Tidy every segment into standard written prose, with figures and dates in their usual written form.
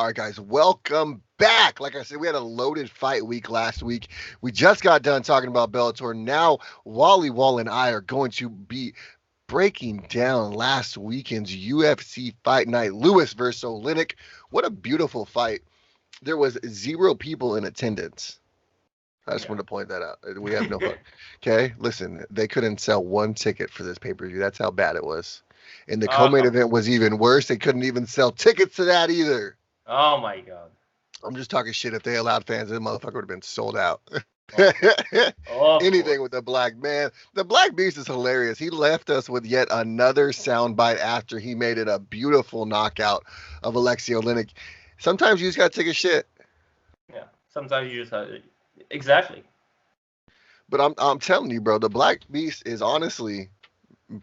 All right, guys, welcome back. Like I said, we had a loaded fight week last week. We just got done talking about Bellator. Now, Wally Wall and I are going to be breaking down last weekend's UFC fight night. Lewis versus Oleinik. What a beautiful fight. There was 0 people in attendance. I just Yeah. want to point that out. We have no fun. Okay, listen, they couldn't sell 1 ticket for this pay-per-view. That's how bad it was. And the co-main Oh, event was even worse. They couldn't even sell tickets to that either. oh my God. I'm just talking shit. If they allowed fans, this motherfucker would have been sold out. Of course. Of Anything course. with the Black man. The Black Beast is hilarious. He left us with yet another soundbite after he made it a beautiful knockout of Alexei Oleinik. Sometimes you just gotta take a shit. Yeah. Sometimes you just have exactly. But I'm telling you, bro, the Black Beast is honestly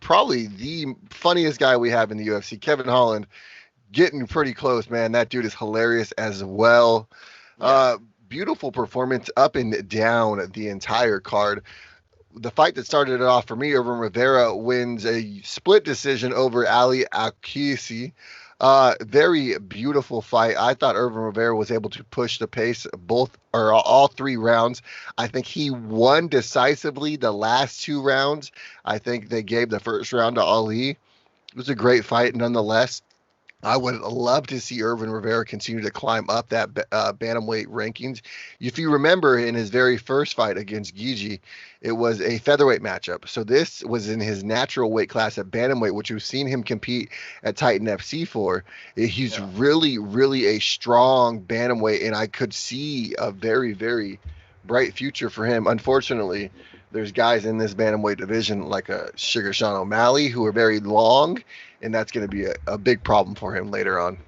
probably the funniest guy we have in the UFC. Kevin Holland getting pretty close, man. That dude is hilarious as well. Yeah. Beautiful performance up and down the entire card. The fight that started it off for me, Irvin Rivera wins a split decision over Ali Akisi. Very beautiful fight. I thought Irvin Rivera was able to push the pace both or all 3 rounds. I think he won decisively the last 2 rounds. I think they gave the first round to Ali. It was a great fight nonetheless. I would love to see Irvin Rivera continue to climb up that bantamweight rankings. If you remember, in his very first fight against Gigi, it was a featherweight matchup. So this was in his natural weight class at bantamweight, which we've seen him compete at Titan FC for. He's Yeah. really, really a strong bantamweight, and I could see a very, very bright future for him. Unfortunately, there's guys in this bantamweight division like a Sugar Sean O'Malley who are very long, and that's going to be a big problem for him later on.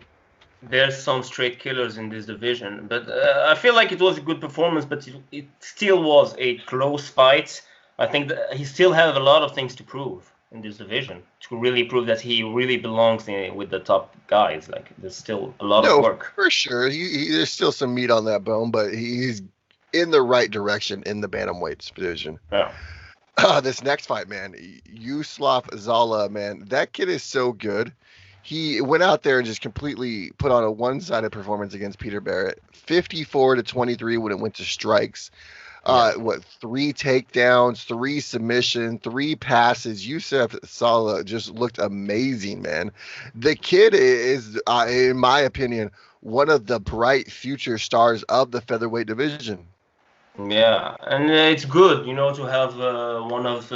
There's some straight killers in this division, but I feel like it was a good performance, but it still was a close fight. I think that he still has a lot of things to prove in this division to really prove that he really belongs with the top guys. Like there's still a lot of No, work. for sure. There's still some meat on that bone, but he's in the right direction in the bantamweight division. Yeah. This next fight, man, Yuslav Zala, man, that kid is so good. He went out there and just completely put on a one-sided performance against Peter Barrett, 54-23 when it went to strikes. Yeah. 3 takedowns, 3 submission, 3 passes. Yusuf Sala just looked amazing, man. The kid is, in my opinion, one of the bright future stars of the featherweight division. Yeah, and it's good, to have one of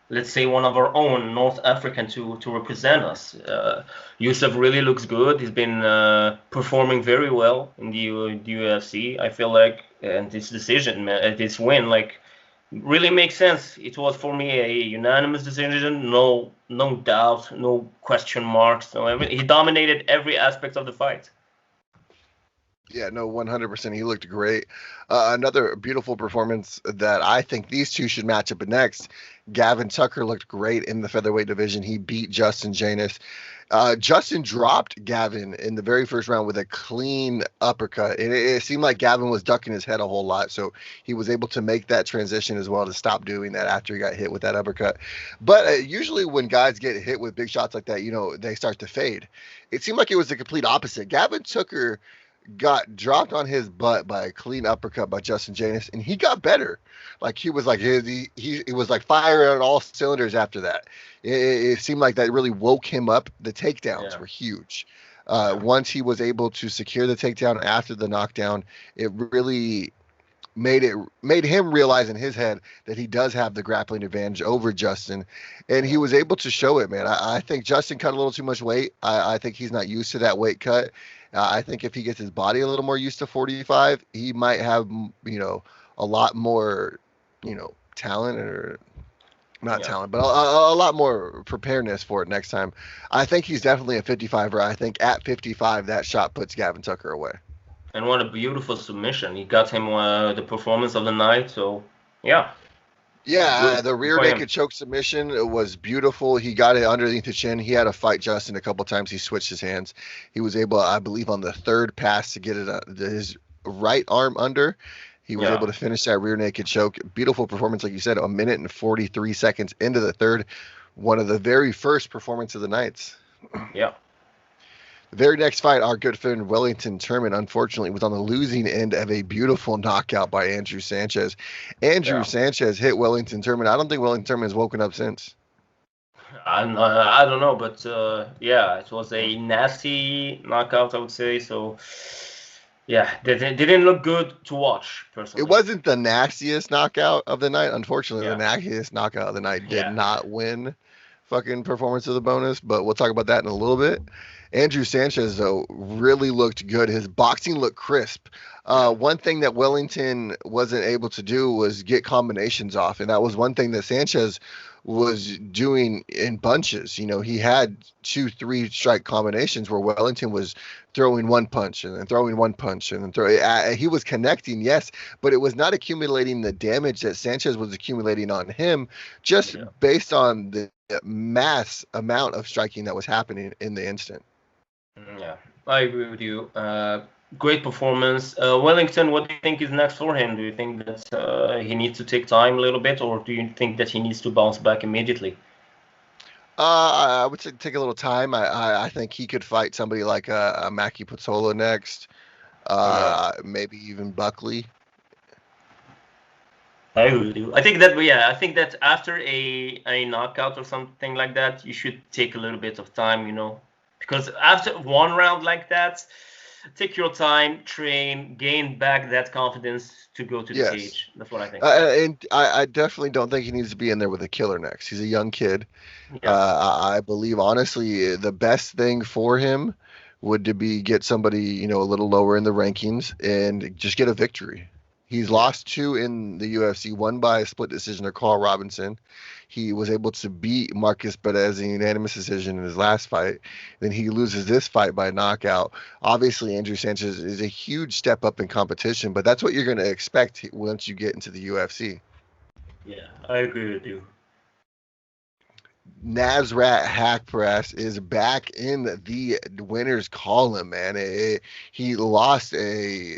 let's say one of our own North African to represent us. Yusuf really looks good. He's been performing very well in the UFC. I feel like, and this decision, this win, like, really makes sense. It was for me a unanimous decision. No doubt, no question marks. He dominated every aspect of the fight. Yeah, no, 100%. He looked great. Another beautiful performance that I think these two should match up next. Gavin Tucker looked great in the featherweight division. He beat Justin Janus. Justin dropped Gavin in the very first round with a clean uppercut. It seemed like Gavin was ducking his head a whole lot, so he was able to make that transition as well to stop doing that after he got hit with that uppercut. But usually when guys get hit with big shots like that, they start to fade. It seemed like it was the complete opposite. Gavin Tucker got dropped on his butt by a clean uppercut by Justin Janus, and he got better. Like he was like he was like firing on all cylinders after that. It seemed like that really woke him up. The takedowns were huge. Once he was able to secure the takedown after the knockdown, it really made him realize in his head that he does have the grappling advantage over Justin, and he was able to show it, man. I think Justin cut a little too much weight. I think he's not used to that weight cut. I think if he gets his body a little more used to 45, he might have, a lot more, talent or not talent, but a lot more preparedness for it next time. I think he's definitely a 55er. I think at 55, that shot puts Gavin Tucker away. And what a beautiful submission. He got him the performance of the night. So, yeah. Yeah, the rear naked choke submission was beautiful. He got it underneath the chin. He had to fight Justin a couple times. He switched his hands. He was able, I believe, on the third pass to get it his right arm under. He was able to finish that rear naked choke. Beautiful performance, like you said, 1 minute and 43 seconds into the third. One of the very first performance of the nights. Yeah. Very next fight, our good friend Wellington Turman, unfortunately, was on the losing end of a beautiful knockout by Andrew Sanchez. Andrew Yeah. Sanchez hit Wellington Turman. I don't think Wellington Turman has woken up since. I don't know, but yeah, it was a nasty knockout, I would say. So yeah, they didn't look good to watch, It personally. wasn't the nastiest knockout of the night. Unfortunately, the Yeah, nastiest knockout of the night did yeah, not win fucking performance of the bonus, but we'll talk about that in a little bit. Andrew Sanchez, though, really looked good. His boxing looked crisp. yeah, One thing that Wellington wasn't able to do was get combinations off, and that was one thing that Sanchez was doing in bunches. You know, he had 2, 3 strike combinations where Wellington was throwing one punch and then throwing one punch and then he was connecting, yes, but it was not accumulating the damage that Sanchez was accumulating on him, just yeah. based on the mass amount of striking that was happening in the instant. Yeah, I agree with you. Great performance. Wellington, what do you think is next for him? Do you think that he needs to take time a little bit, or do you think that he needs to bounce back immediately? I would say take a little time. I think he could fight somebody like a Maki Patola next, Yeah, maybe even Buckley. I agree with you. I think that, yeah, I think that after a knockout or something like that, you should take a little bit of time, because after one round like that, take your time, train, gain back that confidence to go to the Yes. cage. That's what I think. Yeah, And I definitely don't think he needs to be in there with a killer next. He's a young kid. yeah, I believe, honestly, the best thing for him would to be get somebody, a little lower in the rankings and just get a victory. He's yeah. lost 2 in the UFC, one by a split decision to Carl Robinson. He was able to beat Marcus Perez in unanimous decision in his last fight. Then he loses this fight by knockout. Obviously, Andrew Sanchez is a huge step up in competition, but that's what you're going to expect once you get into the UFC. Yeah, I agree with you. Nasrat Hackpress is back in the winner's column, man. He lost a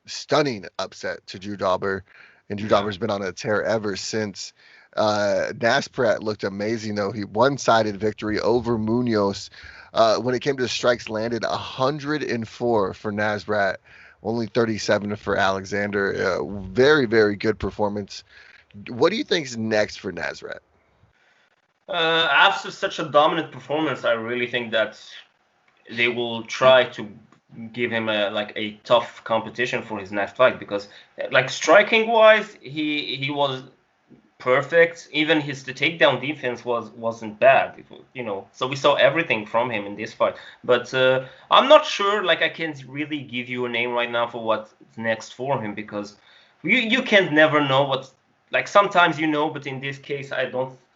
stunning upset to Drew Dauber, and Drew Yeah. Dauber's been on a tear ever since. Nasrat looked amazing, though. He one-sided victory over Munoz. When it came to strikes landed, 104 for Nasrat, only 37 for Alexander. Very, very good performance. What do you think's next for Nasrat? After such a dominant performance, I really think that they will try to give him a tough competition for his next fight, because like striking wise, he was perfect. Even the takedown defense wasn't bad. So we saw everything from him in this fight. But I'm not sure. Like, I can't really give you a name right now for what's next for him, because you can't never know what's, like, sometimes but in this case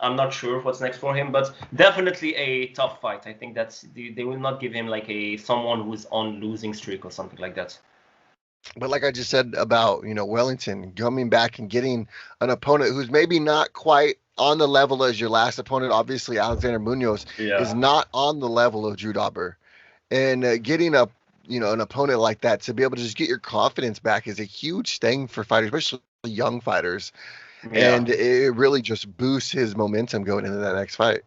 I'm not sure what's next for him. But definitely a tough fight. I think they will not give him like someone who's on losing streak or something like that. But like I just said about, Wellington coming back and getting an opponent who's maybe not quite on the level as your last opponent. Obviously, Alexander Munoz is Yeah. not on the level of Drew Dauber. And getting an opponent like that to be able to just get your confidence back is a huge thing for fighters, especially young fighters. Yeah. And it really just boosts his momentum going into that next fight.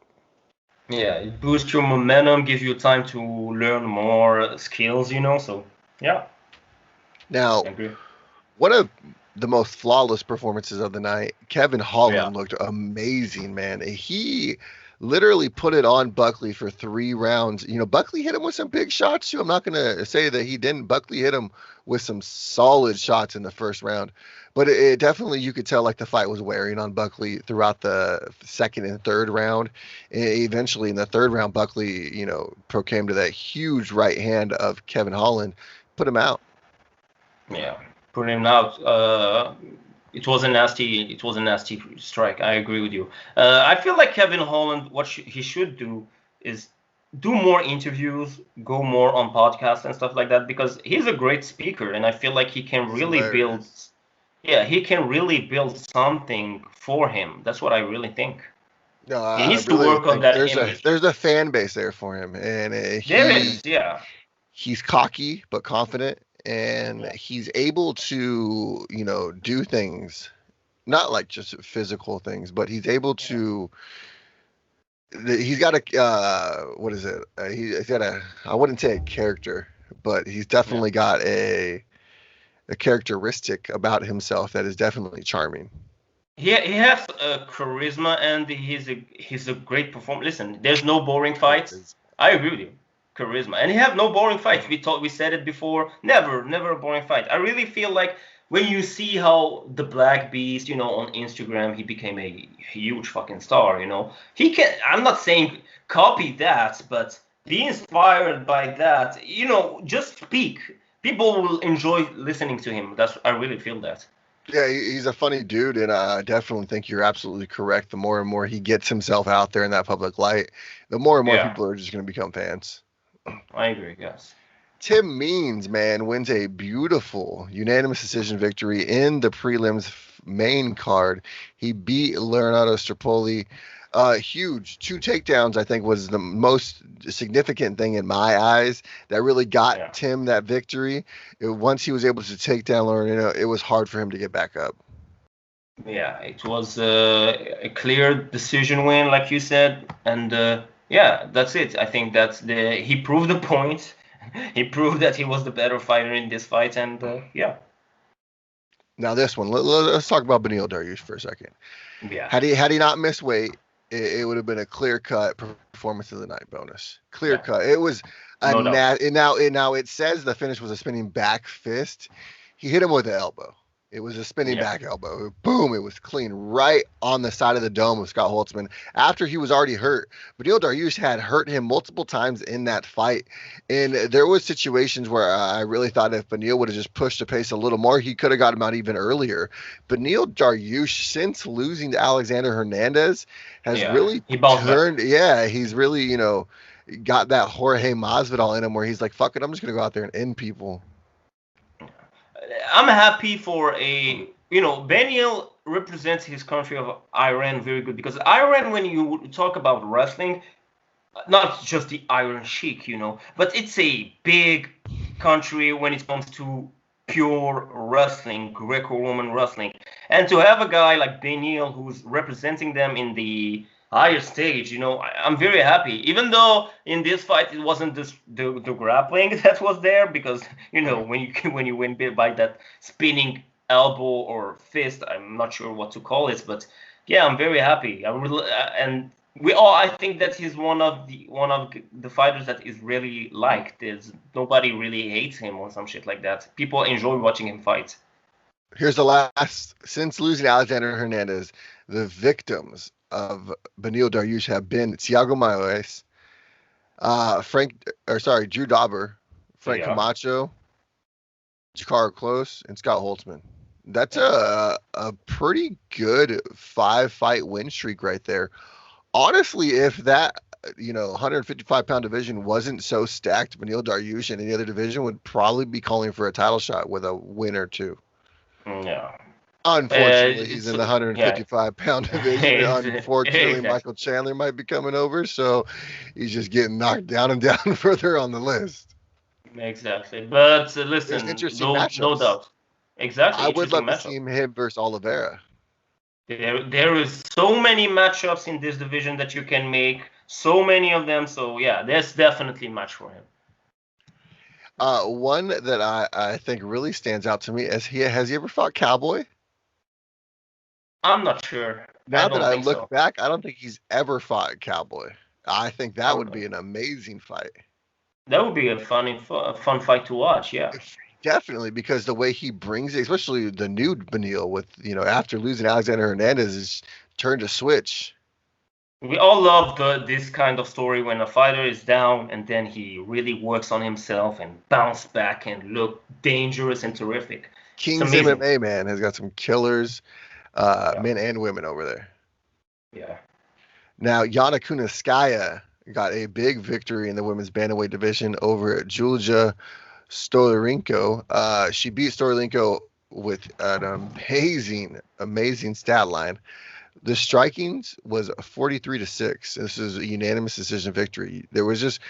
Yeah, it boosts your momentum, gives you time to learn more skills. So, yeah, Now, I agree. one of the most flawless performances of the night, Kevin Yeah, Holland looked amazing, man. He literally put it on Buckley for 3 rounds. Buckley hit him with some big shots too. I'm not going to say that he didn't. Buckley hit him with some solid shots in the first round. But it definitely, you could tell like the fight was wearing on Buckley throughout the second and third round. And eventually in the third round, Buckley, proclaimed to that huge right hand of Kevin Holland, put him out. yeah. Put him out. It was a nasty strike. I agree with you. I feel like Kevin Holland, what he should do is do more interviews, go more on podcasts and stuff like that, because he's a great speaker, and I feel like he can He's really build. hilarious. Yeah, he can really build something for him. That's what I really think. No, He I needs to really work on think that there's image. a fan base there for him, and There is, yeah. he's cocky but confident, and Yeah. he's able to do things not like just physical things, but he's able Yeah. to He's got a what is it? He's got a, I wouldn't say a character, but he's Yeah. definitely got a characteristic about himself that is definitely charming. He has charisma and he's a great performer. Listen, there's no boring fights. I agree with you. Charisma, and he have no boring fights. We said it before. Never a boring fight. I really feel like when you see how the Black Beast, on Instagram, he became a huge fucking star. He can. I'm not saying copy that, but be inspired by that. Just speak. People will enjoy listening to him. I really feel that. Yeah, he's a funny dude, and I definitely think you're absolutely correct. The more and more he gets himself out there in that public light, the more and more Yeah, people are just going to become fans. I agree. Yes. Tim Means, man, wins a beautiful unanimous decision victory in the prelims main card. He beat Leonardo Strapoli. Huge. 2 takedowns, I think, was the most significant thing in my eyes that really got Yeah. Tim that victory. Once he was able to take down Leonardo, it was hard for him to get back up. Yeah, it was a clear decision win, like you said, and yeah, that's it. I think he proved the point. He proved that he was the better fighter in this fight, and yeah. Now this one, let's talk about Beneil Dariush for a second. Yeah. Had he not missed weight, it would have been a clear cut performance of the night bonus. Clear Yeah, cut. It was a no doubt. now it says the finish was a spinning back fist. He hit him with the elbow. It was a spinning Yeah. back elbow. Boom! It was clean right on the side of the dome of Scott Holtzman after he was already hurt. Beneil Dariush had hurt him multiple times in that fight, and there was situations where I really thought if Beneil would have just pushed the pace a little more, he could have got him out even earlier. Beneil Dariush, since losing to Alexander Hernandez, has Yeah, really he bounced back. turned. Yeah, he's really got that Jorge Masvidal in him where he's like, "Fuck it, I'm just gonna go out there and end people." I'm happy for Beneil represents his country of Iran very good because Iran, when you talk about wrestling, not just the Iron Sheik, but it's a big country when it comes to pure wrestling, Greco-Roman wrestling. And to have a guy like Beneil who's representing them in the higher stage, I'm very happy. Even though in this fight it wasn't the grappling that was there, because when you win by that spinning elbow or fist, I'm not sure what to call it, but yeah, I'm very happy. And I think that he's one of the fighters that is really liked. There's nobody really hates him or some shit like that. People enjoy watching him fight. Here's the last. Since losing Alexander Hernandez, the victims of Beneil Dariush have been Thiago Maes, Drew Dauber, Frank Yeah. Camacho, Jakaro Close, and Scott Holtzman. That's a pretty good 5-fight win streak right there. Honestly, if that 155-pound division wasn't so stacked, Beneil Dariush in any other division would probably be calling for a title shot with a win or two. Yeah. Unfortunately, he's in the Yeah. 155-pound division. Unfortunately, Exactly. Michael Chandler might be coming over, so he's just getting knocked down and down further on the list. Exactly. But There's listen, interesting no matchups. doubt. Exactly, I would interesting love to matchup. see him versus Oliveira. There is so many matchups in this division that you can make, so many of them. So yeah, there's definitely a match for him. One that I think really stands out to me is has he ever fought Cowboy? I'm not sure. I Now that don't I think look so. back, I don't think he's ever fought Cowboy. I think that would Okay. be an amazing fight. That would be a fun fight to watch. Yeah. Definitely, because the way he brings it, especially the new Beneil with, after losing Alexander Hernandez, is turned a switch. We all love this kind of story when a fighter is down and then he really works on himself and bounce back and look dangerous and terrific. It's King's amazing. MMA, man, has got some killers, Yeah. men and women over there. Yeah. Now, Yana Kunitskaya got a big victory in the women's bantamweight division over Julia Stoliarenko. She beat Stoliarenko with an amazing stat line. The strikings was 43-6. This is a unanimous decision victory. There was just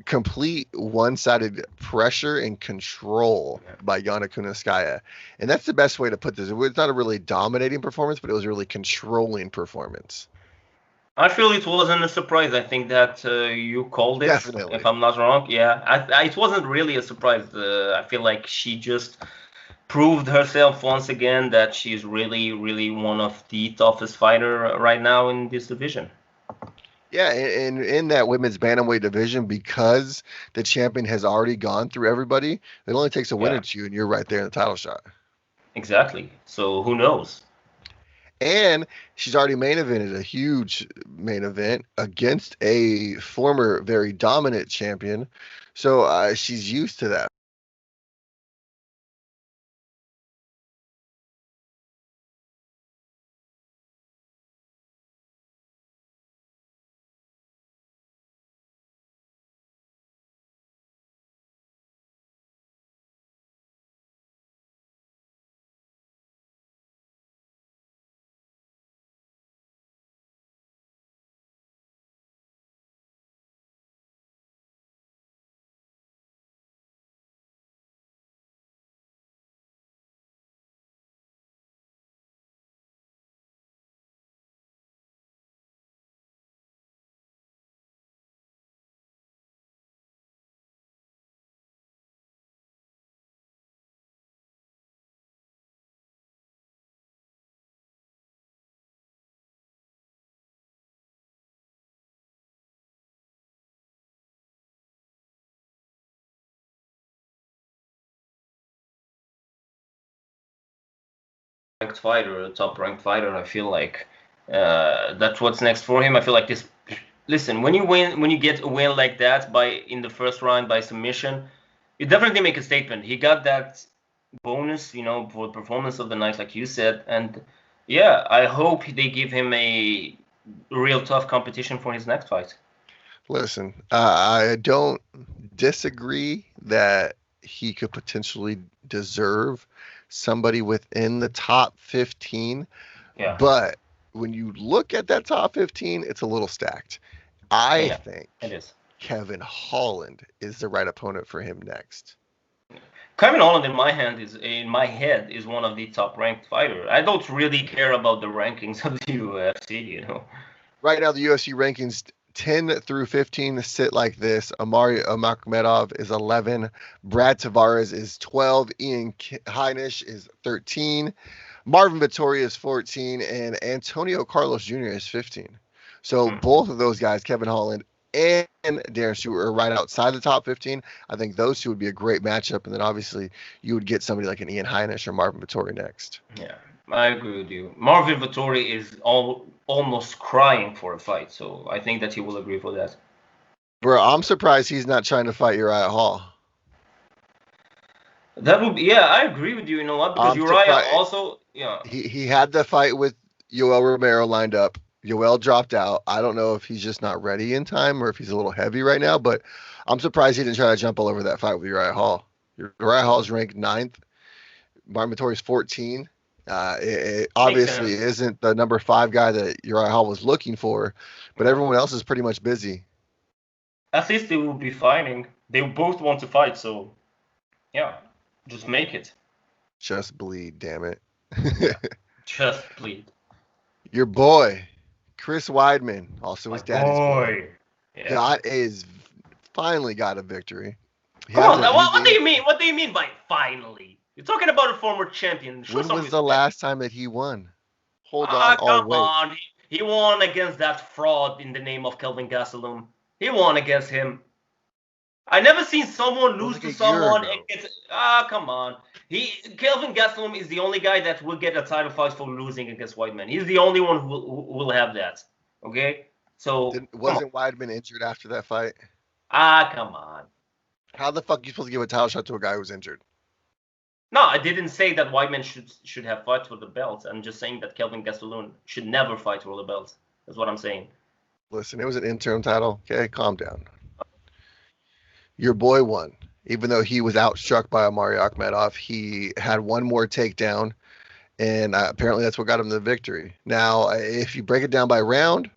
complete one-sided pressure and control by Yana Kunitskaya. And that's the best way to put this. It was not a really dominating performance, but it was a really controlling performance. I feel it wasn't a surprise. I think that you called it, if Definitely. I'm not wrong. Yeah, it wasn't really a surprise. I feel like she just proved herself once again that she's really, really one of the toughest fighter right now in this division. Yeah, and in that women's bantamweight division, because the champion has already gone through everybody, it only takes a win Yeah, or two, and you're right there in the title shot. exactly. So who knows? And she's already main evented a huge main event against a former very dominant champion. So she's used to that. Ranked fighter, a top ranked fighter. I feel like that's what's next for him. I feel like this. Listen, when you get a win like that by in the first round by submission, you definitely make a statement. He got that bonus, for performance of the night, like you said, and yeah, I hope they give him a real tough competition for his next fight. Listen, I don't disagree that he could potentially deserve somebody within the top 15, Yeah, but when you look at that top 15, it's a little stacked. I yeah, think it is. Kevin Holland is the right opponent for him next. Kevin Holland in my head is one of the top ranked fighter. I don't really care about the rankings of the UFC. Right now, the UFC rankings 10 through 15 sit like this. Amari Amakmedov is 11. Brad Tavares is 12. Ian Heinisch is 13. Marvin Vettori is 14. And Antonio Carlos Jr. is 15. So Hmm. both of those guys, Kevin Holland and Darren Stewart, are right outside the top 15. I think those two would be a great matchup. And then obviously you would get somebody like an Ian Heinisch or Marvin Vettori next. Yeah, I agree with you. Marvin Vettori is almost crying for a fight, so I think that he will agree for that. Bro, I'm surprised he's not trying to fight Uriah Hall. That would be, yeah, I agree with you. You know what? Because I'm Uriah surprised. also, yeah, He had the fight with Yoel Romero lined up. Yoel dropped out. I don't know if he's just not ready in time or if he's a little heavy right now, but I'm surprised he didn't try to jump all over that fight with Uriah Hall. Uriah Hall's ranked ninth. Marvin Vettori's 14. It makes obviously sense. isn't the number 5 guy that Uriah Hall was looking for, but everyone else is pretty much busy. At least they will be fighting. They both want to fight, so yeah, just make it. Just bleed, damn it. Yeah, just please. Your boy, Chris Weidman, also My his daddy's boy, boy. Yeah. finally got a victory. He Come on, hasn't. what do you mean? What do you mean by finally? You're talking about a former champion. Show When some was the respect. last time that he won? Hold on, Ah, I'll come wait. on. He won against that fraud in the name of Kelvin Gastelum. He won against him. I never seen someone It was lose like to a year someone and ago. get. Come on. Kelvin Gastelum is the only guy that will get a title fight for losing against White Man. He's the only one who will have that. Okay, so come on. Wasn't Weidman injured after that fight? Come on. How the fuck are you supposed to give a title shot to a guy who's injured? No, I didn't say that White Man should have fought for the belt. I'm just saying that Kelvin Gastelum should never fight for the belt. That's what I'm saying. Listen, it was an interim title. Okay, calm down. Your boy won. Even though he was outstruck by Amari Akhmedov, he had one more takedown, and apparently that's what got him the victory. Now, if you break it down by round,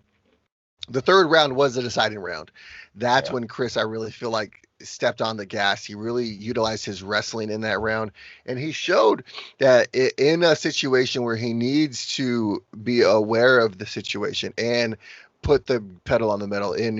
the third round was the deciding round. That's Yeah. when Chris, I really feel like, stepped on the gas. He really utilized his wrestling in that round, and he showed that in a situation where he needs to be aware of the situation and put the pedal on the metal and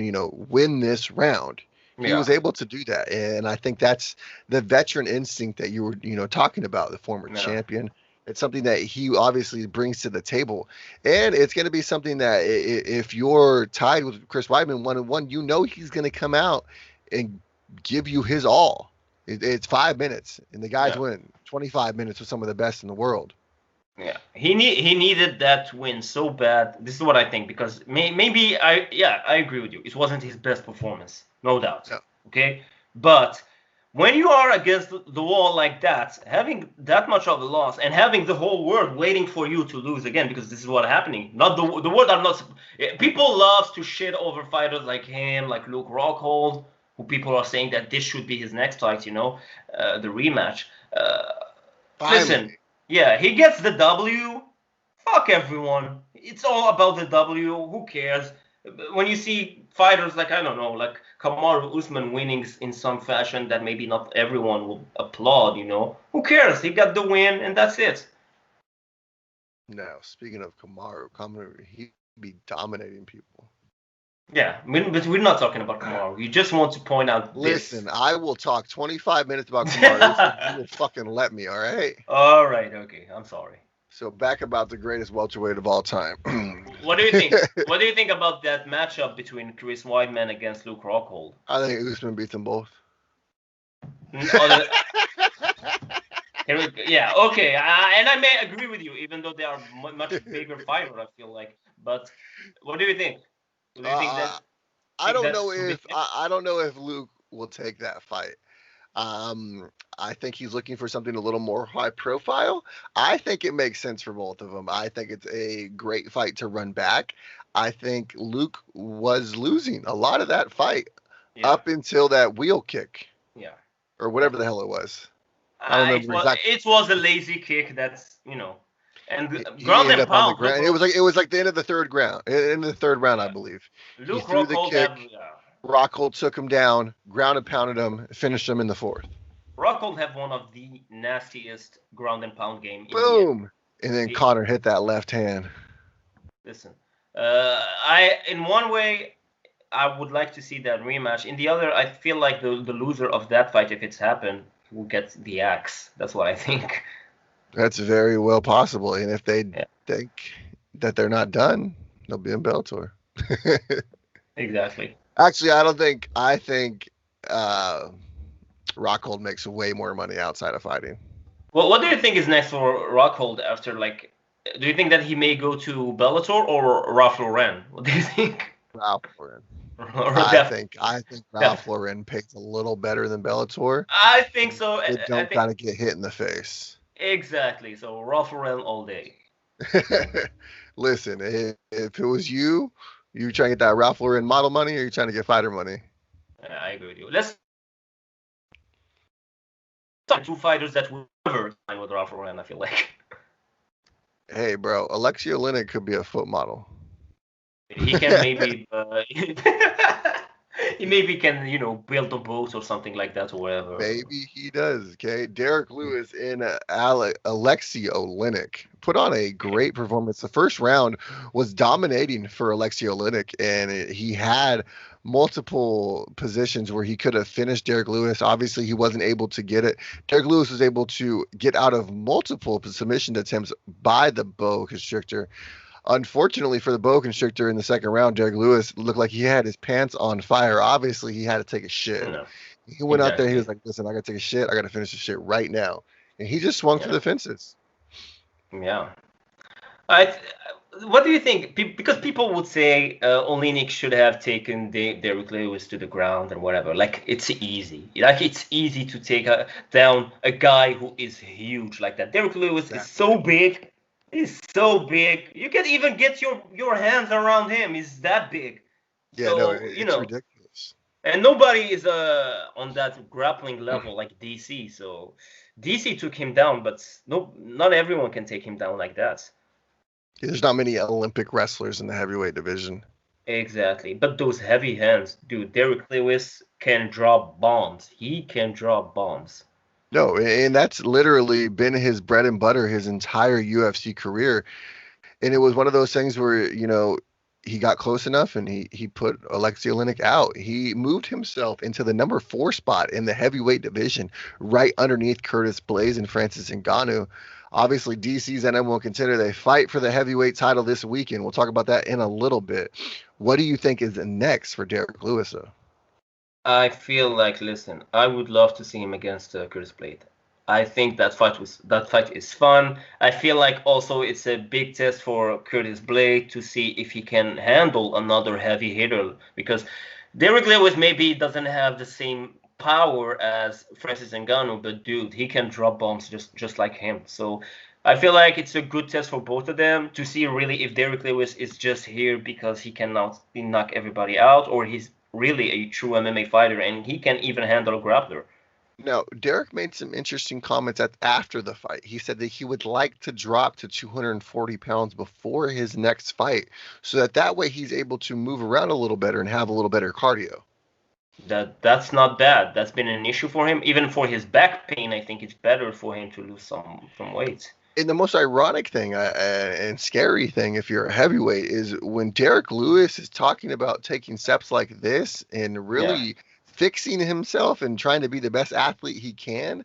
win this round. He was Yeah. able to do that, and I think that's the veteran instinct that you were talking about, the former Yeah. champion. It's something that he obviously brings to the table, and it's going to be something that if you're tied with Chris Weidman 1-1, he's going to come out and give you his all. It's 5 minutes, and the guys Yeah. win 25 minutes with some of the best in the world. Yeah, he needed that win so bad. This is what I think, because maybe I agree with you. It wasn't his best performance, no doubt. No. Okay, but when you are against the wall like that, having that much of a loss and having the whole world waiting for you to lose again, because this is what happening. Not the world are not. People love to shit over fighters like him, like Luke Rockhold, who people are saying that this should be his next fight. The rematch. Finally. Listen. Yeah, he gets the W. Fuck everyone. It's all about the W. Who cares? When you see fighters like, I don't know, like Kamaru Usman winning in some fashion that maybe not everyone will applaud, Who cares? He got the win and that's it. Now, speaking of Kamaru, he be dominating people. Yeah, but we're not talking about Kamaru. You just want to point out this. Listen, I will talk 25 minutes about Kamaru if you will fucking let me, all right? All right, okay. I'm sorry. So back about the greatest welterweight of all time. What do you think? What do you think about that matchup between Chris Weidman against Luke Rockhold? I think Usman beats them both. Yeah, okay, and I may agree with you, even though they are much bigger fighter. I feel like, but what do you think? Do you think that? I don't know will be if I don't know if Luke will take that fight. I think he's looking for something a little more high profile. I think it makes sense for both of them. I think it's a great fight to run back. I think Luke was losing a lot of that fight up until that wheel kick. Yeah. Or whatever the hell it was. I don't remember exactly. It was a lazy kick. That's and he ground ended and up on the pound. ground. It was like the end of the third round. In the third round, I believe. Luke He threw the kick. Rockhold took him down, ground and pounded him, finished him in the fourth. Rockhold have one of the nastiest ground and pound game. Boom! And then Conor hit that left hand. Listen, in one way, I would like to see that rematch. In the other, I feel like the loser of that fight, if it's happened, will get the axe. That's what I think. That's very well possible. And if they think that they're not done, they'll be in Bellator. Exactly. Actually, I think Rockhold makes way more money outside of fighting. Well, what do you think is next for Rockhold after, do you think that he may go to Bellator or Ralph Lauren? What do you think? Ralph Lauren. I think Ralph Lauren pays a little better than Bellator. I think so. They don't gotta get hit in the face. Exactly. So Ralph Lauren all day. Listen, if it was you trying to get that Ralph Lauren model money, or you trying to get fighter money? I agree with you. Let's talk two fighters that will never sign with Ralph Lauren, I feel like. Hey, bro, Alexei Oleinik could be a foot model. He can maybe he maybe can build a boat or something like that or whatever. Maybe he does. Okay, Derek Lewis and Alexei Oleinik put on a great performance. The first round was dominating for Alexei Oleinik, and he had multiple positions where he could have finished Derek Lewis. Obviously, he wasn't able to get it. Derek Lewis was able to get out of multiple submission attempts by the boa constrictor. Unfortunately for the boa constrictor in the second round, Derek Lewis looked like he had his pants on fire. Obviously, he had to take a shit. He went out there. He was like, listen, I got to take a shit. I got to finish the shit right now. And he just swung for the fences. Yeah. What do you think? Because people would say Oleinik should have taken Derek Lewis to the ground and whatever. Like, it's easy. Like, it's easy to take down a guy who is huge like that. Derek Lewis is so big. He's so big. You can even get your hands around him. He's that big. Yeah, so, no, it's ridiculous. And nobody is on that grappling level like DC. So DC took him down, but not everyone can take him down like that. There's not many Olympic wrestlers in the heavyweight division. Exactly. But those heavy hands, dude, Derrick Lewis can drop bombs. He can drop bombs. No, and that's literally been his bread and butter his entire UFC career. And it was one of those things where, he got close enough and he put Alexei Oleinik out. He moved himself into the number 4 spot in the heavyweight division, right underneath Curtis Blaze and Francis Ngannou. Obviously, DC's NM1 contender. They fight for the heavyweight title this weekend. We'll talk about that in a little bit. What do you think is next for Derek Lewis, though? I feel like, listen, I would love to see him against Curtis Blade. I think that fight is fun. I feel like also it's a big test for Curtis Blade to see if he can handle another heavy hitter, because Derrick Lewis maybe doesn't have the same power as Francis Ngannou, but dude, he can drop bombs just like him. So I feel like it's a good test for both of them to see really if Derrick Lewis is just here because he can knock everybody out, or he's really a true MMA fighter and he can even handle a grappler. Now, Derek made some interesting comments after the fight. He said that he would like to drop to 240 pounds before his next fight so that way he's able to move around a little better and have a little better cardio. That's not bad. That's been an issue for him. Even for his back pain, I think it's better for him to lose some weight. And the most ironic thing and scary thing, if you're a heavyweight, is when Derek Lewis is talking about taking steps like this and really fixing himself and trying to be the best athlete he can,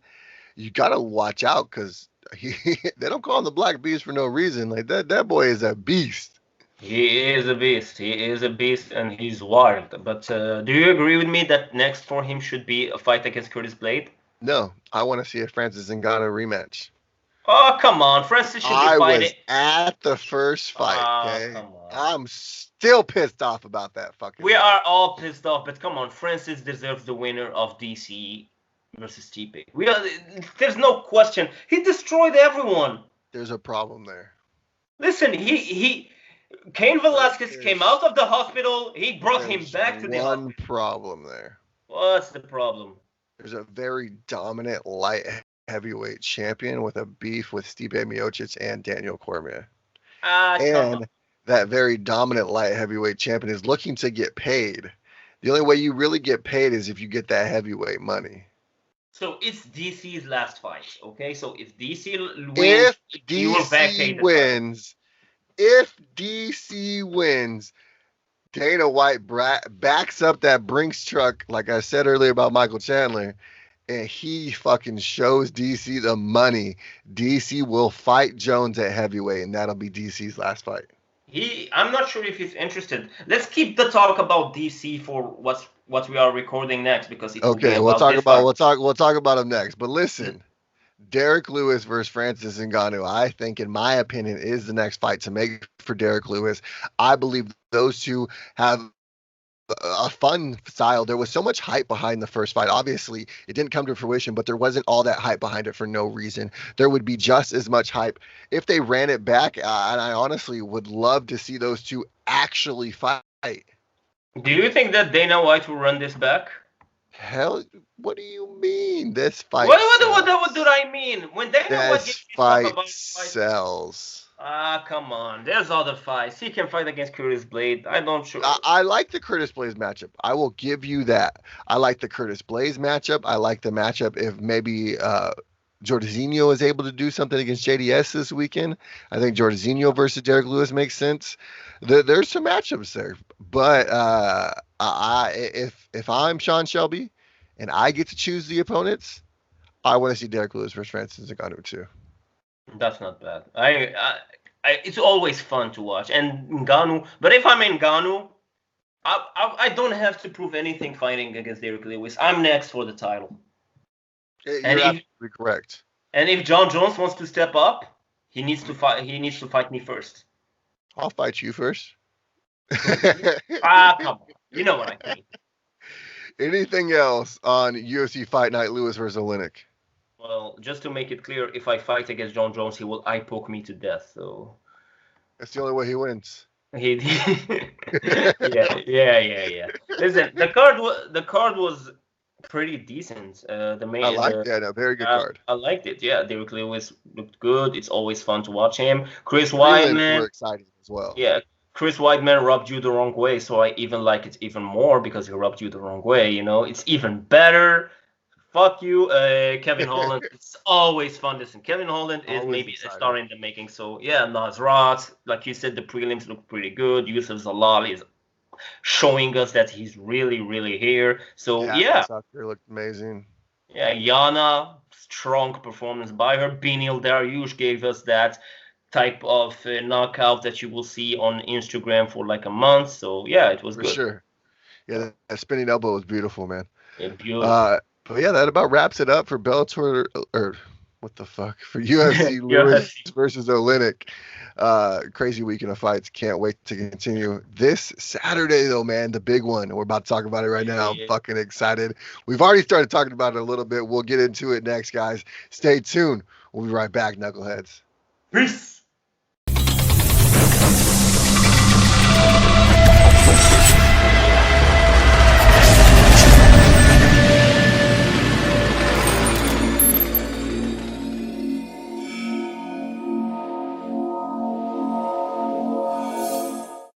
you got to watch out because they don't call him the Black Beast for no reason. Like that boy is a beast. He is a beast. He is a beast, and he's wild. But do you agree with me that next for him should be a fight against Curtis Blade? No, I want to see a Francis Ngannou rematch. Oh, come on. Francis should be I fighting. was at the first fight, okay? Come on. I'm still pissed off about that fucking We fight. are all pissed off, but come on. Francis deserves the winner of DC versus Stipe. There's no question. He destroyed everyone. There's a problem there. Listen, Cain Velasquez came out of the hospital. He brought him back to the hospital. One problem there. What's the problem? There's a very dominant light heavyweight champion with a beef with Stipe Miocic and Daniel Cormier. And that very dominant light heavyweight champion is looking to get paid. The only way you really get paid is if you get that heavyweight money. So it's DC's last fight, okay? So if DC wins, if DC wins, Dana White backs up that Brinks truck, like I said earlier about Michael Chandler, and he fucking shows DC the money. DC will fight Jones at heavyweight, and that'll be DC's last fight. I'm not sure if he's interested. Let's keep the talk about DC for what we are recording next, because it's okay. We'll talk about him next. But listen, Derek Lewis versus Francis Ngannou, I think, in my opinion, is the next fight to make for Derek Lewis. I believe those two have a fun style. There was so much hype behind the first fight. Obviously, it didn't come to fruition, but there wasn't all that hype behind it for no reason. There would be just as much hype if they ran it back, and I honestly would love to see those two actually fight. Do you think that Dana White will run this back? Hell, what do you mean? This fight What do I mean? When Dana White gets fight sells. Come on. There's other fights. He can fight against Curtis Blade. I like the Curtis Blaze matchup. I will give you that. I like the Curtis Blaze matchup. I like the matchup if maybe Jorginho is able to do something against JDS this weekend. I think Jorginho versus Derek Lewis makes sense. There's some matchups there. But if I'm Sean Shelby and I get to choose the opponents, I want to see Derek Lewis versus Francis Ngannou too. That's not bad. It's always fun to watch. And Ngannou, but if I'm Ngannou, I don't have to prove anything fighting against Derek Lewis. I'm next for the title. You're absolutely correct. And if John Jones wants to step up, he needs to fight me first. I'll fight you first. Come on. You know what I mean. Anything else on UFC Fight Night, Lewis versus Oleinik? Well, just to make it clear, if I fight against John Jones, he will eye poke me to death. So that's the only way he wins. Yeah. Listen, the card was pretty decent. I liked that. A very good card. I liked it. Yeah, Derek Lewis looked good. It's always fun to watch him. Chris Weidman were exciting as well. Yeah, Chris Weidman rubbed you the wrong way, so I even like it even more because he rubbed you the wrong way. You know, it's even better. Fuck you, Kevin Holland. It's always fun. Listen, Kevin Holland is Always maybe a exciting. star in the making. So yeah, Nasrat, like you said, the prelims look pretty good. Yusuf Zalal is showing us that he's really, really here. So Gavin yeah, Tucker looked amazing. yeah, Yana, strong performance by her. Benil Dariush gave us that type of knockout that you will see on Instagram for like a month. So yeah, it was For good. sure. Yeah, that spinning elbow was beautiful, man. Yeah, beautiful. But yeah, that about wraps it up for Bellator, or what the fuck, for UFC Yeah, Lewis versus Oleinik. Crazy weekend of fights. Can't wait to continue this Saturday though, man. The big one. We're about to talk about it right now. I'm yeah. fucking excited. We've already started talking about it a little bit. We'll get into it next, guys. Stay tuned. We'll be right back, knuckleheads. Peace.